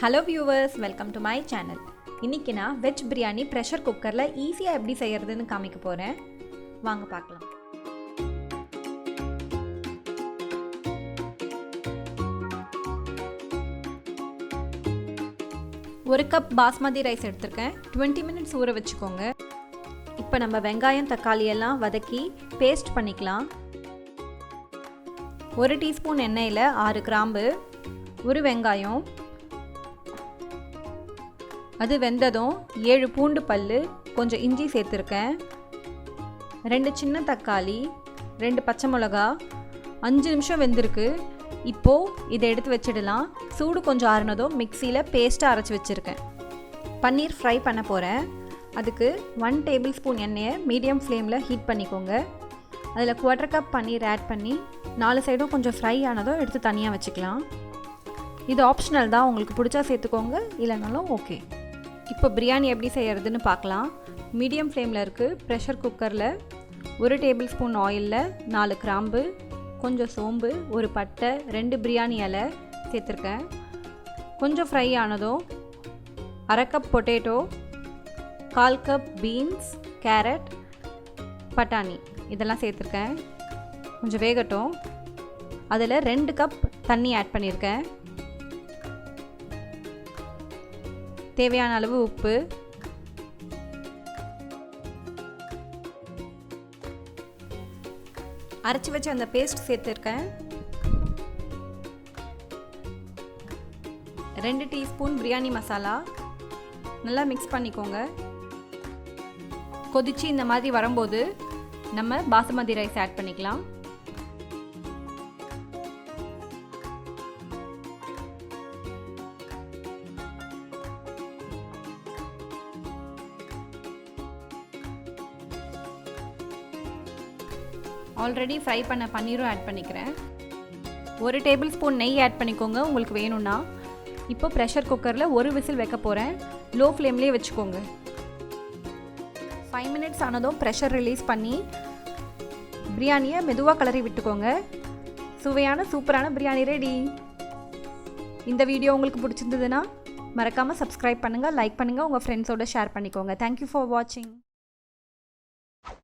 Hello viewers, welcome to my channel. இன்னைக்கு non veg biryani pressure குக்கர்ல ஈஸியா எப்படி செய்யறதுன்னு காமிக்க போறேன். வாங்க பார்க்கலாம். ஒரு கப் பாஸ்மதி ரைஸ் எடுத்துர்க்கேன். 20 minutes ஊற வெச்சுக்கோங்க. இப்போ நம்ம வெங்காயம் தக்காளி எல்லாம் வதக்கி பேஸ்ட் பண்ணிக்கலாம். 1 டீஸ்பூன் எண்ணெயில 6 கிராம்பு, ஒரு வெங்காயம், அது வெந்ததும் 7 பூண்டு பல்லு, கொஞ்சம் இஞ்சி சேர்த்துருக்கேன், 2 சின்ன தக்காளி, 2 பச்சை மிளகா, 5 நிமிஷம் வெந்திருக்கு. இப்போது இதை எடுத்து வச்சிடலாம். சூடு கொஞ்சம் ஆறுனதும் மிக்சியில் பேஸ்ட்டாக அரைச்சி வச்சுருக்கேன். பன்னீர் ஃப்ரை பண்ண போகிறேன். அதுக்கு 1 டேபிள் ஸ்பூன் எண்ணெயை மீடியம் ஃப்ளேமில் ஹீட் பண்ணிக்கோங்க. அதில் 1/4 கப் பன்னீர் ஆட் பண்ணி 4 சைடும் கொஞ்சம் ஃப்ரை ஆனதும் எடுத்து தனியாக வச்சுக்கலாம். இது ஆப்ஷனல் தான், உங்களுக்கு பிடிச்சா சேர்த்துக்கோங்க, இல்லைனாலும் ஓகே. இப்போ பிரியாணி எப்படி செய்கிறதுன்னு பார்க்கலாம். மீடியம் ஃப்ளேமில் இருக்குது. ப்ரெஷர் குக்கரில் 1 டேபிள் ஸ்பூன் ஆயிலில் 4 கிராம்பு, கொஞ்சம் சோம்பு, ஒரு பட்டை, 2 பிரியாணி இலை சேர்த்துருக்கேன். கொஞ்சம் ஃப்ரை ஆனதும் 1/2 cup potato, 1/4 cup beans, carrot, பட்டாணி இதெல்லாம் சேர்த்துருக்கேன். கொஞ்சம் வேகட்டும். அதில் 2 கப் தண்ணி ஆட் பண்ணியிருக்கேன். தேவையான அளவு உப்பு, அரைச்சி வச்ச அந்த பேஸ்ட் சேர்த்துருக்கேன். 2 டீஸ்பூன் பிரியாணி மசாலா நல்லா மிக்ஸ் பண்ணிக்கோங்க. கொதிச்சு இந்த மாதிரி வரும்போது நம்ம பாசுமதி ரைஸ் ஆட் பண்ணிக்கலாம். ஆல்ரெடி ஃப்ரை பண்ண பன்னீரும் ஆட் பண்ணிக்கிறேன். 1 டேபிள் ஸ்பூன் நெய் ஆட் பண்ணிக்கோங்க உங்களுக்கு வேணும்னா. இப்போ ப்ரெஷர் குக்கரில் 1 விசில் வைக்க போகிறேன். லோ ஃப்ளேம்லேயே வச்சுக்கோங்க. 5 minutes ஆனதும் ப்ரெஷர் ரிலீஸ் பண்ணி பிரியாணியை மெதுவாக கிளறி விட்டுக்கோங்க. சுவையான சூப்பரான பிரியாணி ரெடி. இந்த வீடியோ உங்களுக்கு பிடிச்சிருந்ததுன்னா மறக்காமல் சப்ஸ்கிரைப் பண்ணுங்கள், லைக் பண்ணுங்கள், உங்கள் ஃப்ரெண்ட்ஸோடு ஷேர் பண்ணிக்கோங்க. தேங்க்யூ ஃபார் வாட்சிங்.